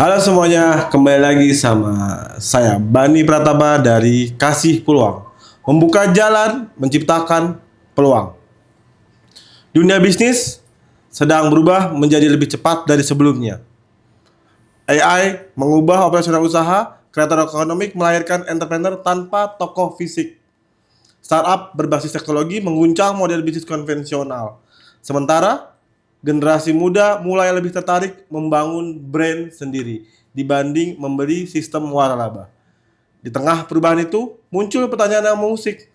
Halo semuanya, kembali lagi sama saya Bani Pratama dari Kasih Peluang. Membuka jalan, menciptakan peluang. Dunia bisnis sedang berubah menjadi lebih cepat dari sebelumnya. AI mengubah operasional usaha, kreator ekonomi melahirkan entrepreneur tanpa tokoh fisik. Startup berbasis teknologi mengguncang model bisnis konvensional. Sementara generasi muda mulai lebih tertarik membangun brand sendiri dibanding membeli sistem waralaba. Di tengah perubahan itu, muncul pertanyaan yang mengusik.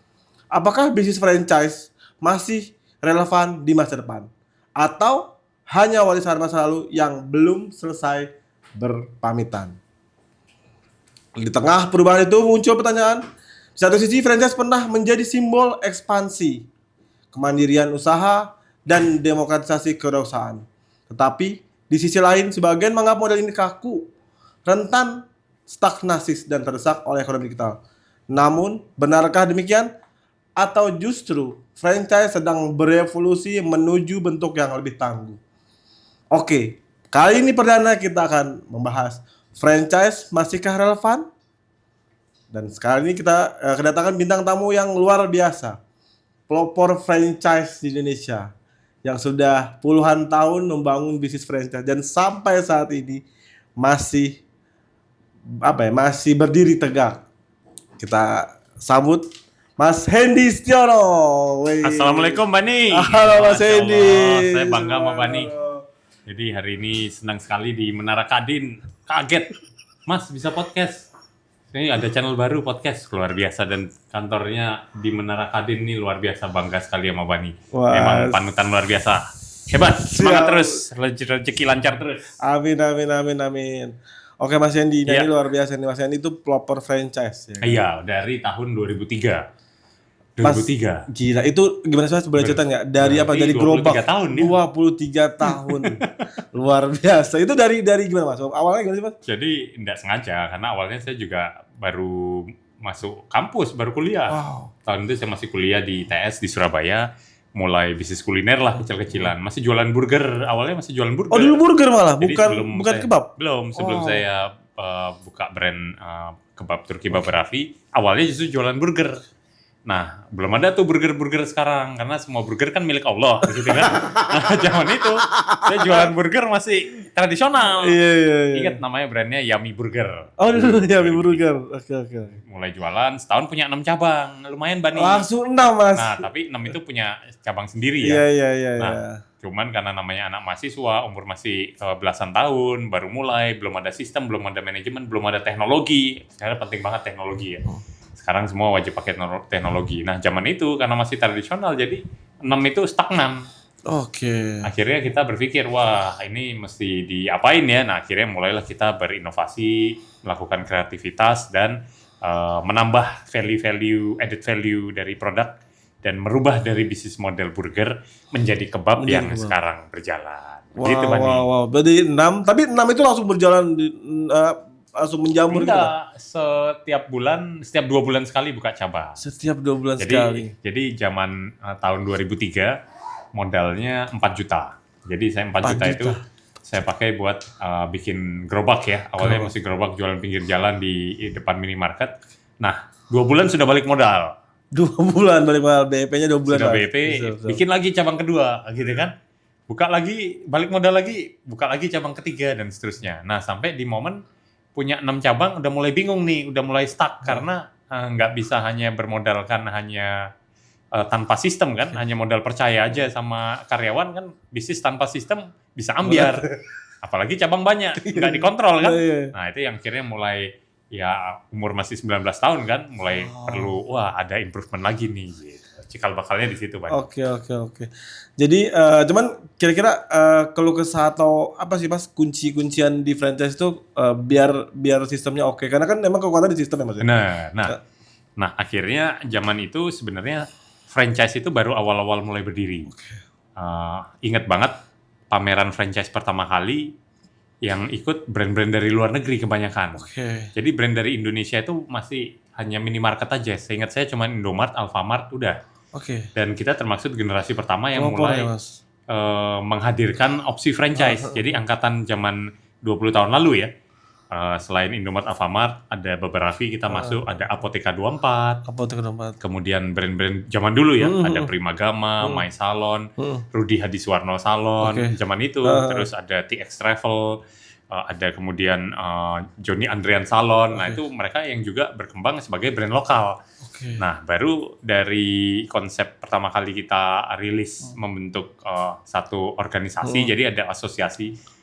Apakah bisnis franchise masih relevan di masa depan? Atau hanya warisan masa lalu yang belum selesai berpamitan? Di tengah perubahan itu muncul pertanyaan. Di satu sisi, franchise pernah menjadi simbol ekspansi, kemandirian usaha, dan demokratisasi kewirausahaan. Tetapi, di sisi lain, sebagian menganggap model ini kaku, rentan, stagnasis, dan terdesak oleh ekonomi digital. Namun, benarkah demikian? Atau justru franchise sedang berevolusi menuju bentuk yang lebih tangguh? Oke, kali ini perdana kita akan membahas franchise masihkah relevan? Dan sekarang ini kita kedatangan bintang tamu yang luar biasa. Pelopor franchise di Indonesia yang sudah puluhan tahun membangun bisnis franchise dan sampai saat ini masih berdiri tegak. Kita sambut Mas Hendy Setiono. Assalamualaikum Bani. Halo Mas Hendy. Saya bangga sama Bani. Jadi hari ini senang sekali di Menara Kadin. Kaget, Mas bisa podcast. Ini ada channel baru podcast luar biasa dan kantornya di Menara Kadin ini luar biasa, bangga sekali sama Bani. Memang panutan luar biasa. Hebat, semangat terus, rezeki lancar terus. Amin. Oke Mas Hendy, ini luar biasa nih. Mas Hendy itu pelopor franchise ya. Iya, dari tahun 2003. Mas, gila, itu gimana sih Mas, boleh cerita nggak? Dari apa? Dari gerobak 23 tahun. Luar biasa. Itu dari gimana Mas? Awalnya gimana sih Mas? Jadi enggak sengaja, karena awalnya saya juga baru masuk kampus, baru kuliah. Wow. Tahun itu saya masih kuliah di ITS di Surabaya, mulai bisnis kuliner lah kecil-kecilan. Masih jualan burger, awalnya masih jualan burger. Oh dulu burger malah, Jadi bukan kebab? Belum, sebelum saya buka brand kebab Turki Baba Raffi, awalnya justru jualan burger. Nah, belum ada tuh burger-burger sekarang, karena semua burger kan milik Allah, gitu kan. Nah, zaman itu, saya jualan burger masih tradisional. Iya. Ingat namanya brandnya Yummy Burger. Oh dulu Yummy Burger, oke. Mulai jualan, setahun punya 6 cabang, lumayan Bani. Langsung 6 Mas. Nah, tapi 6 itu punya cabang sendiri ya. Iya. Nah, cuman karena namanya anak mahasiswa, umur masih belasan tahun, baru mulai, belum ada sistem, belum ada manajemen, belum ada teknologi. Sekarang penting banget teknologi ya. Sekarang semua wajib pakai teknologi. Nah, zaman itu karena masih tradisional, jadi 6 itu stagnan. Oke. Akhirnya kita berpikir, wah ini mesti diapain ya? Nah, akhirnya mulailah kita berinovasi, melakukan kreativitas, dan menambah added value dari produk, dan merubah dari bisnis model burger menjadi kebab yang sekarang berjalan. Begitu, Bani. Wow. Berarti 6, tapi 6 itu langsung berjalan langsung menjamur gitu? Setiap 2 bulan sekali buka cabang. Setiap 2 bulan sekali? Jadi zaman tahun 2003 modalnya 4 juta. Jadi saya 4 juta itu saya pakai buat bikin gerobak ya. Awalnya masih gerobak jualan pinggir jalan di depan minimarket. Nah, 2 bulan sudah balik modal. 2 bulan balik modal, BEP-nya 2 bulan. Sudah BEP, bikin lagi cabang kedua gitu kan. Buka lagi, balik modal lagi, buka lagi cabang ketiga dan seterusnya. Nah, sampai di momen punya 6 cabang udah mulai bingung nih, udah mulai stuck karena nggak bisa hanya bermodalkan hanya tanpa sistem kan, hanya modal percaya aja sama karyawan kan, bisnis tanpa sistem bisa ambiar. Apalagi cabang banyak, nggak dikontrol kan. Nah, itu yang akhirnya mulai ya umur masih 19 tahun kan, mulai perlu ada improvement lagi nih gitu. Cikal bakalnya di situ, Pak. Oke. Jadi cuman kira-kira keluh kesah atau apa sih Mas kunci-kuncian di franchise itu biar sistemnya oke? Karena kan memang kekuatan di sistem ya Mas. Nah, akhirnya zaman itu sebenarnya franchise itu baru awal-awal mulai berdiri. Ingat banget pameran franchise pertama kali yang ikut brand-brand dari luar negeri kebanyakan. Jadi brand dari Indonesia itu masih hanya minimarket aja. Seingat saya cuma Indomart, Alfamart, udah. Dan kita termasuk generasi pertama yang mulai menghadirkan opsi franchise. Jadi angkatan zaman 20 tahun lalu ya. selain Indomaret, Alfamart, ada beberapa kita masuk, ada Apotheka 24, Apa tuh tempat? kemudian brand-brand zaman dulu ya, ada Primagama, My Salon, Rudy Hadiswarno Salon, Oke. zaman itu, terus ada TX Travel, ada kemudian Johnny Andrean Salon, nah itu mereka yang juga berkembang sebagai brand lokal. Oke. Nah, baru dari konsep pertama kali kita rilis membentuk satu organisasi, jadi ada asosiasi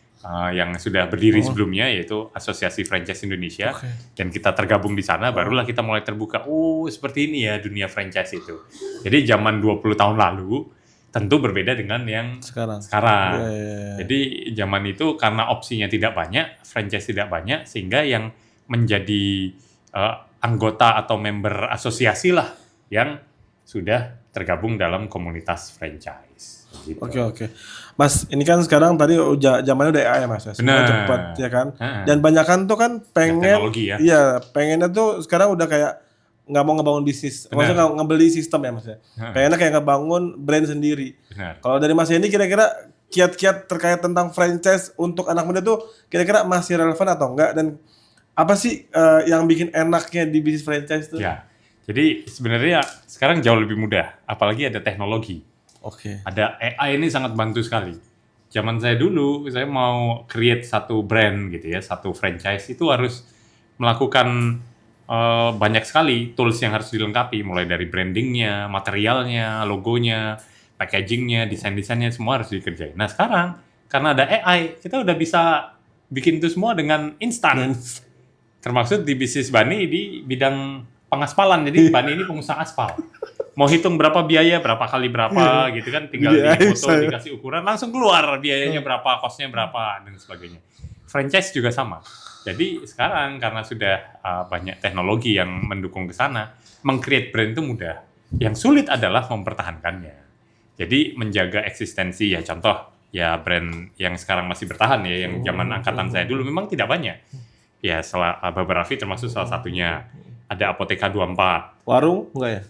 yang sudah berdiri sebelumnya, yaitu Asosiasi Franchise Indonesia, Oke. dan kita tergabung di sana, barulah kita mulai terbuka, seperti ini ya dunia franchise itu. Jadi zaman 20 tahun lalu, tentu berbeda dengan yang Sekarang. sekarang. Iya, iya, iya. Jadi zaman itu karena opsinya tidak banyak, franchise tidak banyak, sehingga yang menjadi anggota atau member asosiasi lah yang sudah tergabung dalam komunitas franchise. Gitu. Oke. Mas, ini kan sekarang tadi zamannya udah AI Mas, ya. Semua Benar. cepat ya kan. Heeh. Dan banyakan tuh kan pengen teknologi ya. Iya, pengennya tuh sekarang udah kayak nggak mau ngebangun bisnis. Benar. Maksudnya nggak ngebeli sistem ya Mas ya. Pengennya kayak ngebangun brand sendiri. Benar. Kalau dari Mas Hendy kira-kira kiat-kiat terkait tentang franchise untuk anak muda tuh kira-kira masih relevan atau enggak, dan apa sih yang bikin enaknya di bisnis franchise tuh? Ya. Jadi sebenarnya sekarang jauh lebih mudah, apalagi ada teknologi. Oke. Ada AI ini sangat bantu sekali. Zaman saya dulu, saya mau create satu brand gitu ya, satu franchise itu harus melakukan banyak sekali tools yang harus dilengkapi, mulai dari brandingnya, materialnya, logonya, packagingnya, desain-desainnya, semua harus dikerjain. Nah sekarang, karena ada AI, kita udah bisa bikin itu semua dengan instan. Termasuk di bisnis Bani di bidang pengaspalan. Jadi Bani ini pengusaha aspal. Mau hitung berapa biaya, berapa kali berapa gitu kan, tinggal Iya, di foto, dikasih ukuran, langsung keluar biayanya berapa, costnya berapa, dan sebagainya. Franchise juga sama. Jadi sekarang karena sudah banyak teknologi yang mendukung ke sana, meng-create brand itu mudah. Yang sulit adalah mempertahankannya. Jadi menjaga eksistensi, ya contoh, ya brand yang sekarang masih bertahan ya, yang zaman angkatan saya dulu memang tidak banyak. Ya beberapa termasuk salah satunya. Ada Apotheka 24. Warung enggak ya?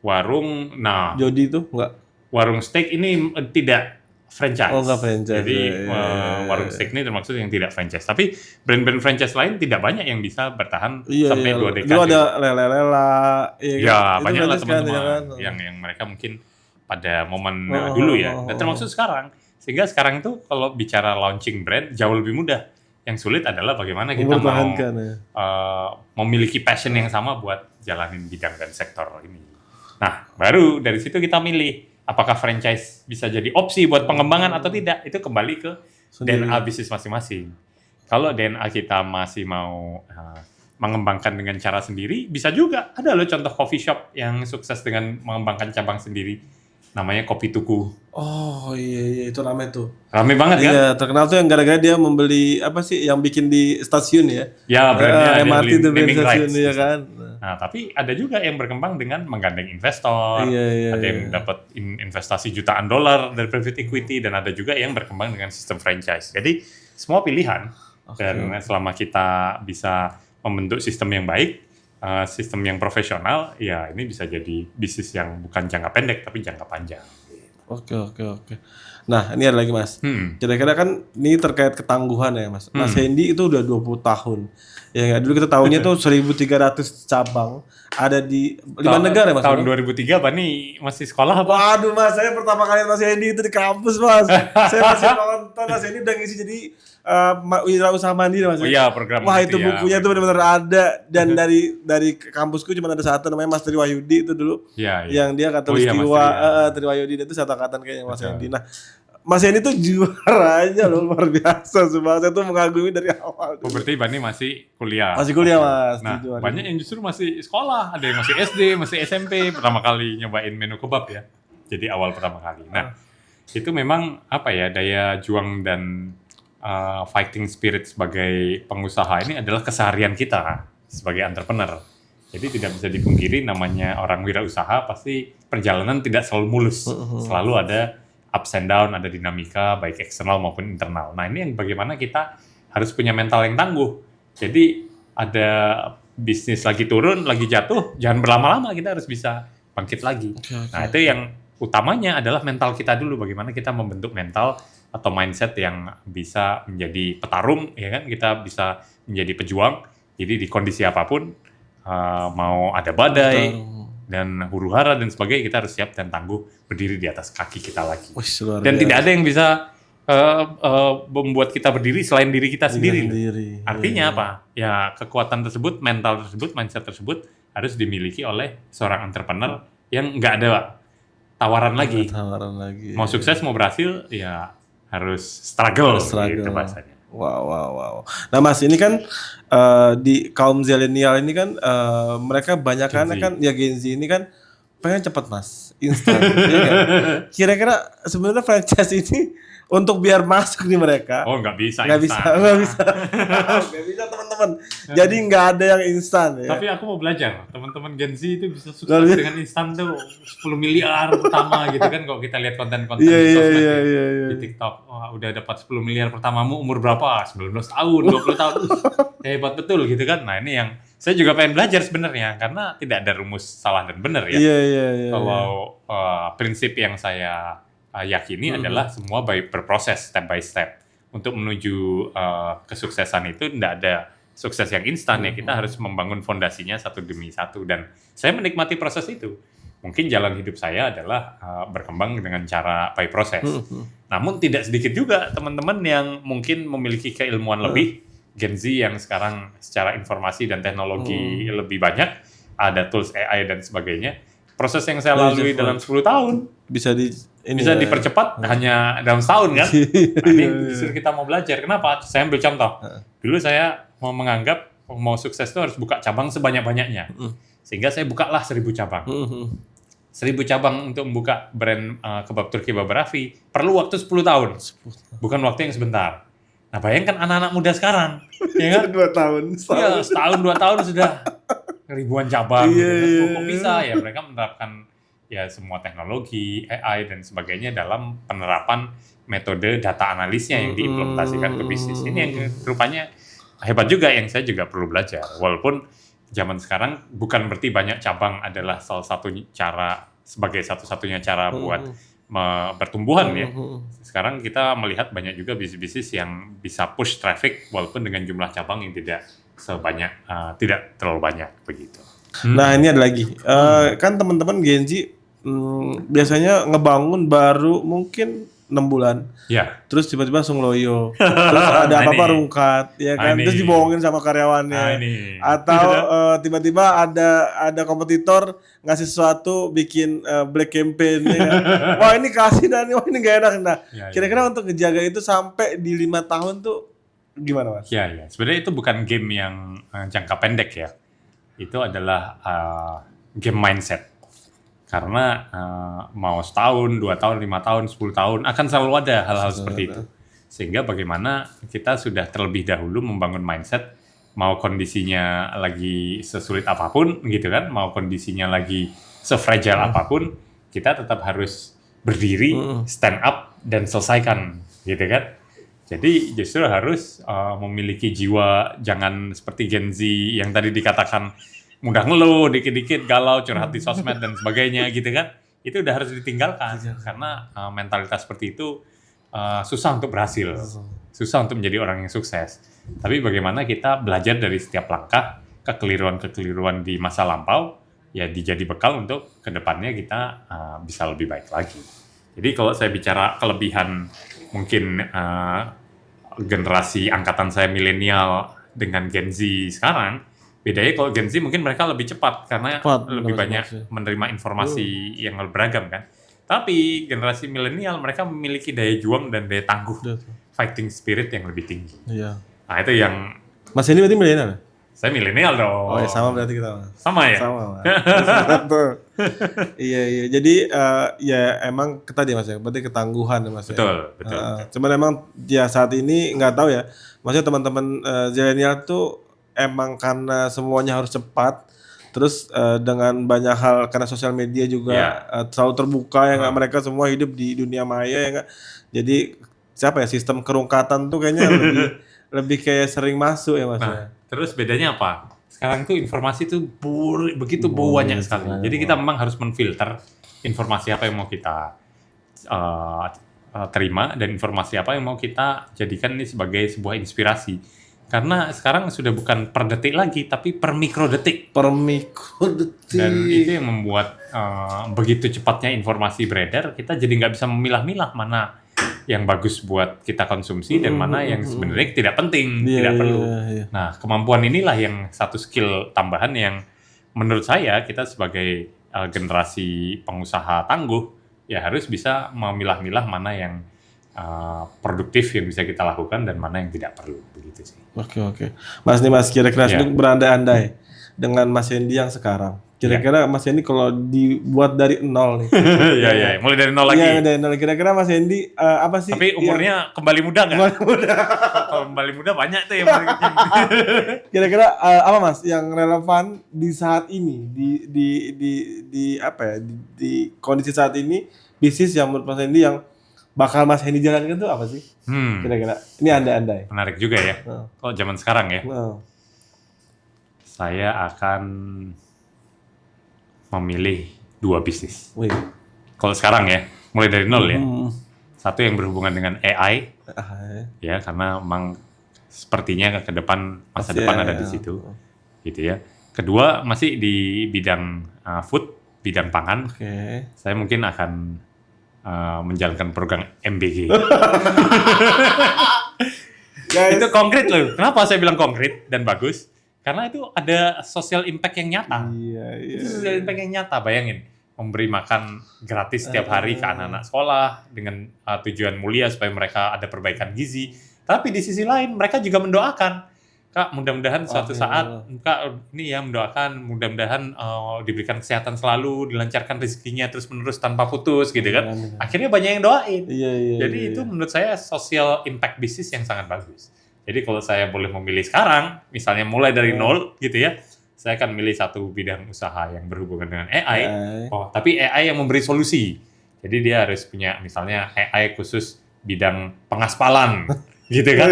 Warung, nah Jody tuh enggak? warung steak ini tidak franchise. Oh, nggak franchise. Jadi Iya. warung steak ini termasuk yang tidak franchise. Tapi brand-brand franchise lain tidak banyak yang bisa bertahan Iya, sampai 2 dekade. Dulu ada Lela, Ya, itu banyak lah franchise kan, teman-teman ya kan? yang mereka mungkin pada momen Oh, dulu ya. oh, Dan oh. termasuk sekarang. Sehingga sekarang itu kalau bicara launching brand jauh lebih mudah. Yang sulit adalah bagaimana kita mau Mempertahankan, ya. memiliki passion yang sama buat jalanin bidang dan sektor ini. Nah, baru dari situ kita milih apakah franchise bisa jadi opsi buat pengembangan atau tidak. Itu kembali ke Sendiri. DNA bisnis masing-masing. Kalau DNA kita masih mau mengembangkan dengan cara sendiri, bisa juga. Ada loh contoh coffee shop yang sukses dengan mengembangkan cabang sendiri. Namanya Kopi Tuku. Oh iya itu rame tuh. Rame banget kan? Iya, terkenal tuh yang gara-gara dia membeli apa sih yang bikin di stasiun ya? Ya, brandnya ada MRT itu brand naming stasiun rights. ya kan. Nah, tapi ada juga yang berkembang dengan menggandeng investor, Iya, ada yang dapat investasi jutaan dolar dari private equity, dan ada juga yang berkembang dengan sistem franchise. Jadi semua pilihan, dan selama kita bisa membentuk sistem yang baik, sistem yang profesional, ya ini bisa jadi bisnis yang bukan jangka pendek tapi jangka panjang. Oke. Nah, ini ada lagi Mas. Kira-kira kan ini terkait ketangguhan ya Mas. Mas Hendy itu udah 20 tahun. Ya nggak, dulu kita tahunya tuh 1.300 cabang ada di 5 negara ya Mas. Tahun 2003 Bani masih sekolah apa? Waduh Mas, saya pertama kali Mas Hendy itu di kampus Mas. Saya masih nonton Mas Hendy udah ngisi jadi wirausaha mandiri Mas. Oh iya, program Wah itu itu ya. bukunya tuh benar-benar ada, dan dari kampusku cuma ada satu namanya Mas Tri Wahyudi itu dulu. Iya, iya. Yang dia kata Oh iya, Mas Triwa, Tri, ya. Tri Wahyudi itu satu angkatan kayaknya Mas Hendy. Nah, Mas Hendy tuh juara aja loh, luar biasa. Sumpah saya tuh mengagumi dari awal. Oh, berarti Bani masih kuliah. Masih kuliah Mas. Nah, di juara. banyak yang justru masih sekolah, ada yang masih SD, masih SMP, pertama kali nyobain menu kebab ya. Jadi awal pertama kali. Nah, itu memang apa ya, daya juang dan fighting spirit sebagai pengusaha ini adalah keseharian kita sebagai entrepreneur. Jadi tidak bisa dipungkiri, namanya orang wirausaha pasti perjalanan tidak selalu mulus. Selalu ada ups and down, ada dinamika baik eksternal maupun internal. Nah, ini yang bagaimana kita harus punya mental yang tangguh. Jadi ada bisnis lagi turun, lagi jatuh, jangan berlama-lama, kita harus bisa bangkit lagi. Oke. Nah, itu yang utamanya adalah mental kita dulu, bagaimana kita membentuk mental atau mindset yang bisa menjadi petarung, ya kan? Kita bisa menjadi pejuang. Jadi di kondisi apapun, mau ada badai dan huru-hara dan sebagainya, kita harus siap dan tangguh berdiri di atas kaki kita lagi. Wih, luar Dan biasa. tidak ada yang bisa membuat kita berdiri selain diri kita sendiri. Artinya apa? Ya kekuatan tersebut, mental tersebut, mindset tersebut harus dimiliki oleh seorang entrepreneur yang nggak ada tawaran lagi. Mau sukses, mau berhasil, ya harus struggle. Gitu bahasanya. Wow. Nah Mas, ini kan di kaum zilenial ini kan mereka banyak kan Gen Z ini kan pengen cepat Mas, instan. Ya kan? Kira-kira sebenarnya franchise ini untuk biar masuk nih mereka. Oh, nggak bisa. Nggak bisa teman-teman. Jadi nggak ada yang instan. Ya. Tapi aku mau belajar. Teman-teman Gen Z itu bisa sukses dengan instan tuh 10 miliar pertama gitu kan. Kalau kita lihat konten-konten di sosmed di TikTok. Wah, udah dapat 10 miliar pertamamu umur berapa? 19 tahun, 20 tahun. Hebat betul gitu kan. Nah ini yang saya juga pengen belajar sebenarnya. Karena tidak ada rumus salah dan benar ya. Kalau prinsip yang saya yakini adalah semua berproses step by step. Untuk menuju kesuksesan itu tidak ada sukses yang instan ya. Kita harus membangun fondasinya satu demi satu dan saya menikmati proses itu. Mungkin jalan hidup saya adalah berkembang dengan cara by proses. Namun tidak sedikit juga teman-teman yang mungkin memiliki keilmuan lebih, Gen Z yang sekarang secara informasi dan teknologi lebih banyak, ada tools AI dan sebagainya. Proses yang saya lalui dalam 10 tahun bisa dipercepat hanya dalam setahun kan. Nah, ini justru kita mau belajar. Kenapa? Saya ambil contoh. Dulu saya mau menganggap mau sukses itu harus buka cabang sebanyak-banyaknya. Sehingga saya bukalah 1000 cabang. 1000 cabang untuk membuka brand kebab Turki Baba Raffi perlu waktu 10 tahun. Bukan waktu yang sebentar. Nah, bayangkan anak-anak muda sekarang. Ya kan? 2 tahun. Iya, setahun 2 tahun sudah ribuan cabang gitu. Kok bisa ya mereka menerapkan ya semua teknologi AI dan sebagainya dalam penerapan metode data analisnya yang diimplementasikan ke bisnis. Ini yang rupanya hebat juga yang saya juga perlu belajar. Walaupun zaman sekarang bukan berarti banyak cabang adalah salah satu cara sebagai satu-satunya cara buat pertumbuhan ya. Sekarang kita melihat banyak juga bisnis-bisnis yang bisa push traffic walaupun dengan jumlah cabang yang tidak sebanyak, tidak terlalu banyak begitu. Nah ini ada lagi, kan teman-teman Gen Z biasanya ngebangun baru mungkin 6 bulan, terus tiba-tiba langsung loyo, terus ada apa-apa rungkat, ya kan, terus dibohongin sama karyawannya, atau tiba-tiba ada kompetitor ngasih sesuatu, bikin black campaign, ya kan? Wah ini kasih dan wah ini gak enak, nah kira-kira untuk ngejaga itu sampai di 5 tahun tuh gimana Mas? Ya, sebenarnya itu bukan game yang jangka pendek ya. Itu adalah game mindset. Karena mau setahun, 2 tahun, 5 tahun, 10 tahun akan selalu ada hal-hal seperti itu. Sehingga bagaimana kita sudah terlebih dahulu membangun mindset, mau kondisinya lagi sesulit apapun gitu kan, mau kondisinya lagi sefragile apapun, kita tetap harus berdiri, stand up dan selesaikan gitu kan. Jadi justru harus memiliki jiwa, jangan seperti Gen Z yang tadi dikatakan mudah ngeluh, dikit-dikit galau, curhat di sosmed dan sebagainya gitu kan. Itu udah harus ditinggalkan karena mentalitas seperti itu susah untuk berhasil, susah untuk menjadi orang yang sukses. Tapi bagaimana kita belajar dari setiap langkah, kekeliruan-kekeliruan di masa lampau, ya dijadi bekal untuk kedepannya kita bisa lebih baik lagi. Jadi kalau saya bicara kelebihan mungkin generasi angkatan saya milenial dengan Gen Z sekarang, bedanya kalau Gen Z mungkin mereka lebih cepat karena lebih banyak menerima informasi yang beragam kan. Tapi generasi milenial mereka memiliki daya juang dan daya tangguh, fighting spirit yang lebih tinggi. Nah itu yang Mas ini berarti milenial? Saya milenial dong. Oh ya sama berarti kita. Sama ya? Sama. Iya. Jadi ya emang tadi Mas ya, berarti ketangguhan ya Mas. Betul. Cuman emang ya saat ini nggak tahu ya. Maksudnya teman-teman zilenial tuh emang karena semuanya harus cepat. Terus dengan banyak hal karena sosial media juga selalu terbuka ya nggak, mereka semua hidup di dunia maya ya nggak. Jadi siapa ya, sistem kerungkatan tuh kayaknya lebih kayak sering masuk ya Mas. Terus bedanya apa? Sekarang tuh informasi tuh begitu banyak sekali. Jadi kita memang harus menfilter informasi apa yang mau kita terima dan informasi apa yang mau kita jadikan ini sebagai sebuah inspirasi. Karena sekarang sudah bukan per detik lagi, tapi per mikrodetik. Per mikrodetik. Dan itu yang membuat begitu cepatnya informasi beredar, kita jadi nggak bisa memilah-milah mana yang bagus buat kita konsumsi dan mana yang sebenarnya tidak penting, tidak perlu. Nah, kemampuan inilah yang satu skill tambahan yang menurut saya kita sebagai generasi pengusaha tangguh ya harus bisa memilah-milah mana yang produktif yang bisa kita lakukan dan mana yang tidak perlu, begitu sih. Oke. Mas kira-kira untuk berandai-andai dengan Mas Hendy yang sekarang. Kira-kira Mas Hendy kalau dibuat dari nol nih. Iya, mulai dari nol lagi. Iya, dari nol. Kira-kira Mas Hendy apa sih? Tapi umurnya kembali muda nggak? Kembali muda. Kalau kembali muda banyak tuh yang paling kecil. Kira-kira apa Mas yang relevan di saat ini di apa ya di kondisi saat ini bisnis yang menurut Mas Hendy yang bakal Mas Hendy jalankan itu apa sih? Kira-kira ini andai-andai. Menarik juga ya. Kalau zaman sekarang ya. Saya akan memilih 2 bisnis. Wih. Kalau sekarang ya, mulai dari nol ya. Satu yang berhubungan dengan AI, ya karena memang sepertinya ke depan masa depan ada di situ, gitu ya. Kedua masih di bidang food, bidang pangan. Saya mungkin akan menjalankan program MBG. Itu konkret loh. Kenapa saya bilang konkret dan bagus? Karena itu ada social impact yang nyata. Itu social impact yang nyata, bayangin. Memberi makan gratis setiap hari ke anak-anak sekolah dengan tujuan mulia supaya mereka ada perbaikan gizi. Tapi di sisi lain mereka juga mendoakan, Kak, mudah-mudahan suatu saat Kak ini ya mendoakan mudah-mudahan diberikan kesehatan selalu, dilancarkan rezekinya terus-menerus tanpa putus gitu kan. Akhirnya banyak yang doain. Jadi itu menurut saya social impact bisnis yang sangat bagus. Jadi kalau saya boleh memilih sekarang, misalnya mulai dari nol gitu ya, saya akan milih satu bidang usaha yang berhubungan dengan AI. Tapi AI yang memberi solusi. Jadi dia harus punya misalnya AI khusus bidang pengaspalan, gitu kan.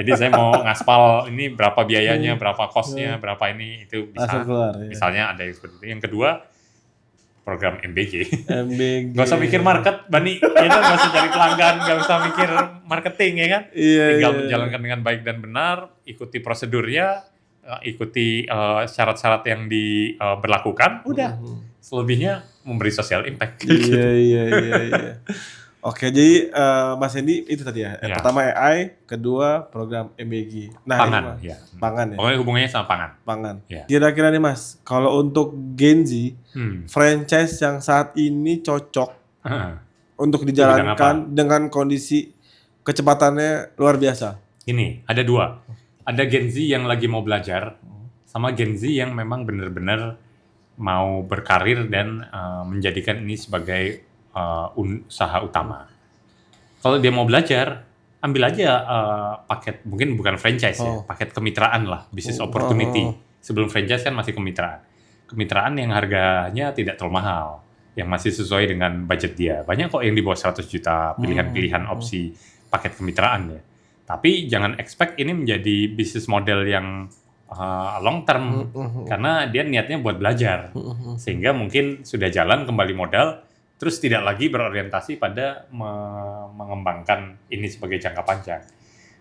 Jadi saya mau ngaspal ini berapa biayanya, berapa cost-nya, berapa ini itu bisa. Misalnya ada yang seperti itu. Yang kedua, program MBG. Gak usah mikir market, Bani. Kita gak usah cari pelanggan, gak usah mikir marketing ya kan. Tinggal menjalankan dengan baik dan benar, ikuti prosedurnya, ikuti syarat-syarat yang diberlakukan, udah. Selebihnya memberi social impact. Iya. Oke, jadi Mas Hendy itu tadi ya. Pertama AI, kedua program MBG. Nah, pangan, ini, pangan ya. Pokoknya hubungannya sama pangan. Pangan. Kira-kira nih Mas, kalau untuk Gen Z, franchise yang saat ini cocok untuk dijalankan dengan kondisi kecepatannya luar biasa. Ini ada 2. Ada Gen Z yang lagi mau belajar, sama Gen Z yang memang benar-benar mau berkarir dan menjadikan ini sebagai usaha utama. Kalau dia mau belajar, ambil aja paket, mungkin bukan franchise ya, paket kemitraan lah, business opportunity. Sebelum franchise kan masih kemitraan. Kemitraan yang harganya tidak terlalu mahal, yang masih sesuai dengan budget dia. Banyak kok yang di bawah 100 juta, pilihan-pilihan opsi paket kemitraan ya. Tapi jangan expect ini menjadi bisnis model yang long term, karena dia niatnya buat belajar. Sehingga mungkin sudah jalan kembali modal, terus tidak lagi berorientasi pada mengembangkan ini sebagai jangka panjang.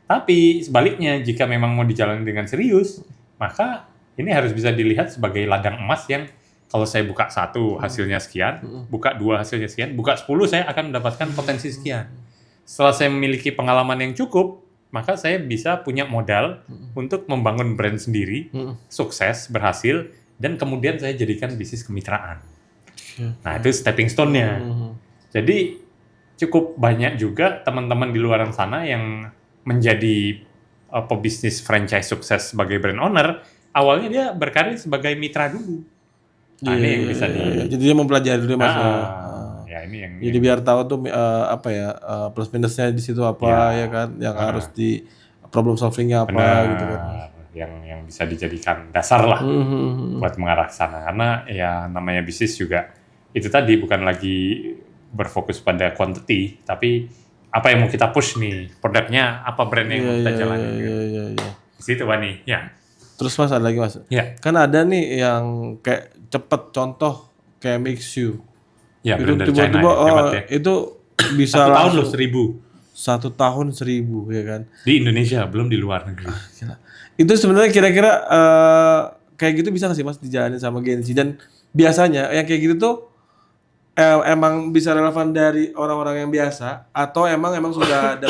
Tapi sebaliknya, jika memang mau dijalani dengan serius, maka ini harus bisa dilihat sebagai ladang emas yang kalau saya buka 1 hasilnya sekian, buka 2 hasilnya sekian, buka 10 saya akan mendapatkan potensi sekian. Setelah saya memiliki pengalaman yang cukup, maka saya bisa punya modal untuk membangun brand sendiri, sukses, berhasil, dan kemudian saya jadikan bisnis kemitraan. Nah, itu stepping stone-nya. Jadi cukup banyak juga teman-teman di luar sana yang menjadi pebisnis franchise sukses sebagai brand owner, awalnya dia berkarir sebagai mitra dulu. Nah, ini yang bisa jadi dia mempelajari dulu Mas. Ini yang jadi biar tahu tuh plus minusnya di situ apa ya kan, yang harus di problem solvingnya apa gitu kan. Yang bisa dijadikan dasar lah buat mengarah ke sana. Karena ya namanya bisnis juga itu tadi bukan lagi berfokus pada quantity, tapi apa yang mau kita push nih, produknya apa, brandnya yang mau kita jalanin. Di situ Bani. Terus Mas ada lagi Mas. Kan ada nih yang kayak cepet, contoh kayak Mixu. Ya, Itu blender China tiba-tiba ya, hebat ya. itu bisa 1 tahun loh langsung 1.000 1 tahun 1.000 ya kan. di Indonesia, belum di luar negeri. Gila. Itu sebenarnya kira-kira kayak gitu bisa nggak sih Mas dijalanin sama Gen Z? Dan biasanya yang kayak gitu tuh emang bisa relevan dari orang-orang yang biasa atau emang sudah ada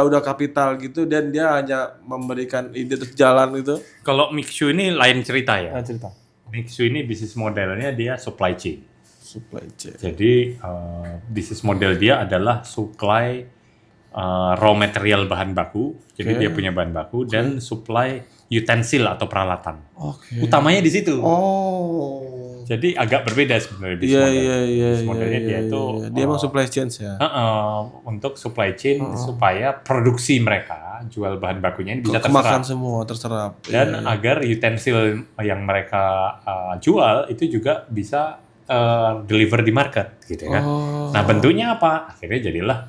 udah kapital gitu dan dia hanya memberikan ide terus jalan gitu. Kalau Mixu ini lain cerita ya. Cerita Mixu ini bisnis modelnya dia supply chain. supply chain. Jadi bisnis model dia adalah supply raw material bahan baku. Jadi Oke. dia punya bahan baku dan supply utensil atau peralatan. Oke. Utamanya di situ. Oh. Jadi agak berbeda sebenarnya bisnis Iya model. iya iya. Bisnis modelnya dia itu Dia emang supply chain ya. untuk supply chain supaya produksi mereka jual bahan bakunya ini bisa Kemakan terserap. semua terserap. Dan agar utensil yang mereka jual itu juga bisa deliver di market gitu kan. Oh. Nah, bentuknya apa? Akhirnya jadilah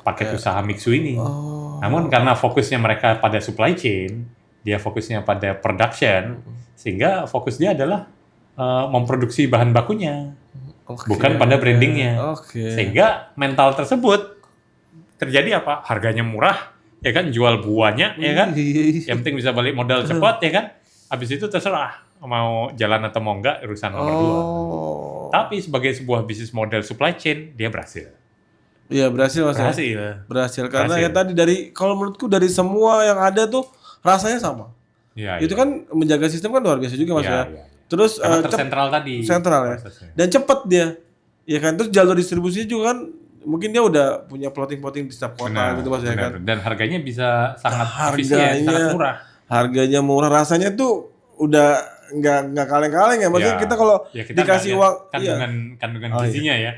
paket usaha Mixu ini. Oh. Namun karena fokusnya mereka pada supply chain, dia fokusnya pada production, sehingga fokus dia adalah memproduksi bahan bakunya, Oke. bukan pada brandingnya. Oke. Sehingga mental tersebut terjadi apa? Harganya murah, ya kan? Jual buahnya, ya kan? Yang penting bisa balik modal cepat, ya kan? Habis itu terserah mau jalan atau mau enggak urusan nomor 2. Tapi sebagai sebuah bisnis model supply chain, dia berhasil. Iya berhasil Mas. ya? Berhasil karena Berhasil. ya tadi kalau menurutku dari semua yang ada tuh rasanya sama. Ya, Itu kan menjaga sistem kan luar biasa juga Mas ya. Ya. Terus Karena cep- tersentral tadi. sentral ya. prosesnya. Dan cepet dia. Ya kan terus jalur distribusinya juga kan mungkin dia udah punya plotting di setiap kota Benar, gitu Mas ya benar. kan. Dan harganya bisa sangat efisien, Harganya- sangat murah. Harganya murah, rasanya tuh udah nggak kaleng-kaleng ya. Maksudnya Ya. kita kalau Ya, kita dikasih nggak uang lihat iya. kandungan Oh, iya. gizinya ya.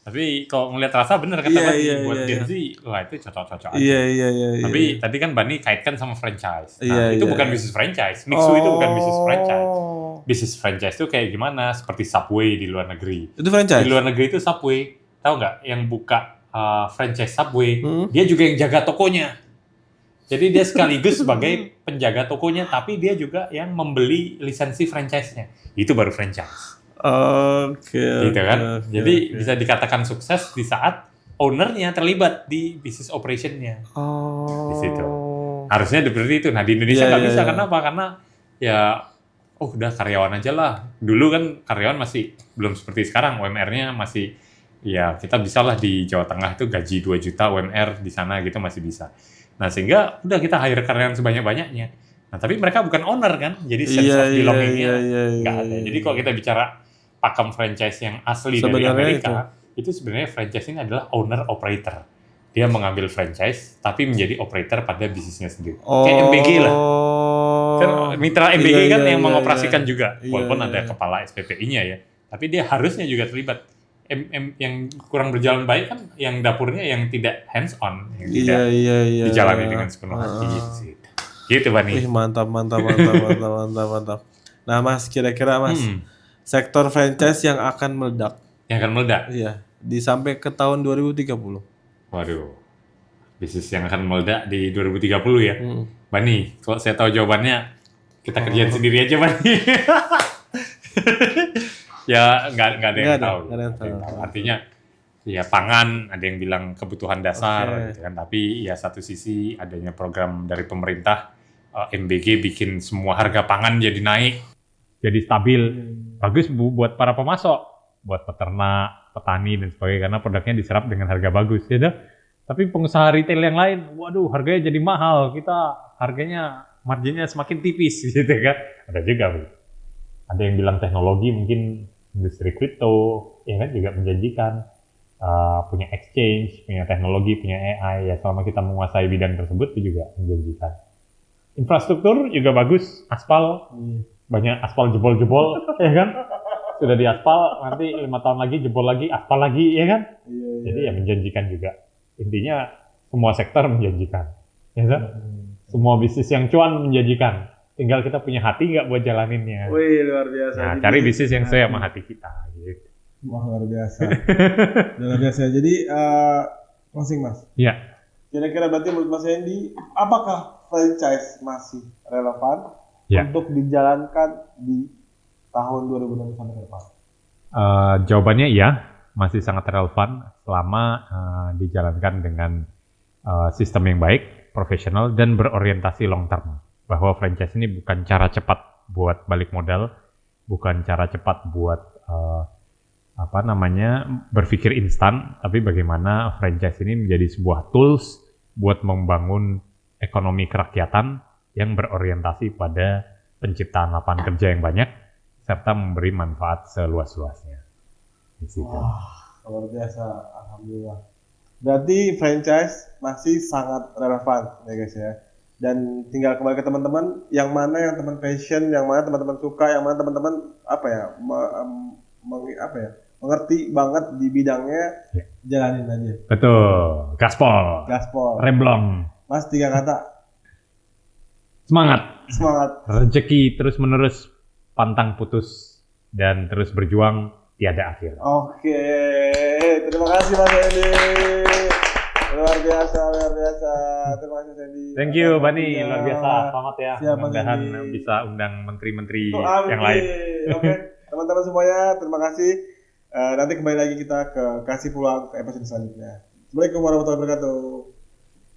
Tapi kalau ngelihat rasa bener kata Iya, Bani, iya, buat iya, Gen iya. Z, wah itu cocok-cocok aja. Iya. Tapi tadi kan Bani kaitkan sama franchise. Iya, Nah, itu iya, bukan iya. bisnis franchise. Mixu itu bukan bisnis franchise. Oh. Bisnis franchise itu kayak gimana? Seperti Subway di luar negeri. Itu franchise. Di luar negeri itu Subway, tahu nggak? Yang buka franchise Subway, Hmm. dia juga yang jaga tokonya. Jadi dia sekaligus sebagai penjaga tokonya, tapi dia juga yang membeli lisensi franchise-nya. Itu baru franchise. Oke. Gitu kan. oke, Jadi oke. bisa dikatakan sukses di saat ownernya terlibat di bisnis operation-nya. Oh. Di situ. Harusnya seperti itu. Nah, di Indonesia Iya, nggak iya, bisa. iya. Kenapa? Karena ya udah karyawan aja lah. Dulu kan karyawan masih belum seperti sekarang. UMR-nya masih ya kita bisa lah di Jawa Tengah itu gaji 2 juta UMR di sana gitu masih bisa. Nah, sehingga udah kita hire karyawan sebanyak-banyaknya. Nah, tapi mereka bukan owner kan. Jadi sense of belonging-nya nggak ada. Jadi kalau kita bicara pakem franchise yang asli dari Sebenarnya Amerika, itu sebenarnya franchise ini adalah owner operator. Dia mengambil franchise tapi menjadi operator pada bisnisnya sendiri. Kayak MBG lah. Kan mitra MBG kan yang mengoperasikan juga. Iya, Walaupun iya, ada iya. kepala SPPI-nya ya. Tapi dia harusnya juga terlibat. Yang kurang berjalan baik kan yang dapurnya yang tidak hands on, yang tidak Iya. dijalani dengan sepenuh hati gitu. Gitu Bani. Wih, mantap. Nah, Mas, kira-kira Mas, sektor franchise yang akan meledak. Yang akan meledak. Iya, sampai ke tahun 2030. Waduh. Bisnis yang akan meledak di 2030 ya. Bani, kalau saya tahu jawabannya, kita kerjain sendiri aja Bani. Ya nggak ada yang tahu. nggak ada yang tahu. Artinya ya pangan, ada yang bilang kebutuhan dasar, Oke. gitu kan. Tapi ya satu sisi adanya program dari pemerintah, MBG bikin semua harga pangan jadi naik, jadi stabil. Bagus buat para pemasok, buat peternak, petani dan sebagainya karena produknya diserap dengan harga bagus, ya dah. Tapi pengusaha retail yang lain, waduh harganya jadi mahal, kita harganya marginnya semakin tipis gitu kan. Ada juga, Bu. Ada yang bilang teknologi mungkin industri kripto, ya kan juga menjanjikan. Punya exchange, punya teknologi, punya AI, ya selama kita menguasai bidang tersebut itu juga menjanjikan. Infrastruktur juga bagus, aspal, banyak aspal jebol-jebol, ya kan? Sudah diaspal, nanti 5 tahun lagi jebol lagi, aspal lagi, ya kan? Jadi ya menjanjikan juga. Intinya semua sektor menjanjikan, ya kan? Semua bisnis yang cuan menjanjikan. Tinggal kita punya hati nggak buat jalaninnya. Wih, luar biasa. Nah, cari bisnis yang sesuai sama hati kita. Gitu. Wah, luar biasa. Luar biasa. Jadi, closing Mas. Ya, Kira-kira berarti menurut Mas Hendy, apakah franchise masih relevan Ya. untuk dijalankan di tahun 2021 ke depan? Jawabannya iya, masih sangat relevan selama dijalankan dengan sistem yang baik, profesional, dan berorientasi long term. Bahwa franchise ini bukan cara cepat buat balik modal, bukan cara cepat buat berpikir instan, tapi bagaimana franchise ini menjadi sebuah tools buat membangun ekonomi kerakyatan yang berorientasi pada penciptaan lapangan kerja yang banyak serta memberi manfaat seluas-luasnya. Di situ. Luar biasa, alhamdulillah. Berarti franchise masih sangat relevan ya guys ya. Dan tinggal kembali ke teman-teman, yang mana yang teman passion, yang mana teman-teman suka, yang mana teman-teman mengerti banget di bidangnya, jalanin aja. Betul, gaspol, Gaspol. remblong, Mas 3 kata, semangat, rezeki terus menerus, pantang putus, dan terus berjuang tiada akhir. Oke, terima kasih Mas Hendy. Luar biasa. Terima kasih Mas Hendy. Thank you Bani, luar biasa. Selamat ya. Siap, Mas Mudah-mudahan Hendy. bisa undang menteri-menteri Oh, yang lain. Oke, teman-teman semuanya, terima kasih. Nanti kembali lagi kita ke kasih pulang ke episode selanjutnya. Assalamualaikum warahmatullahi wabarakatuh.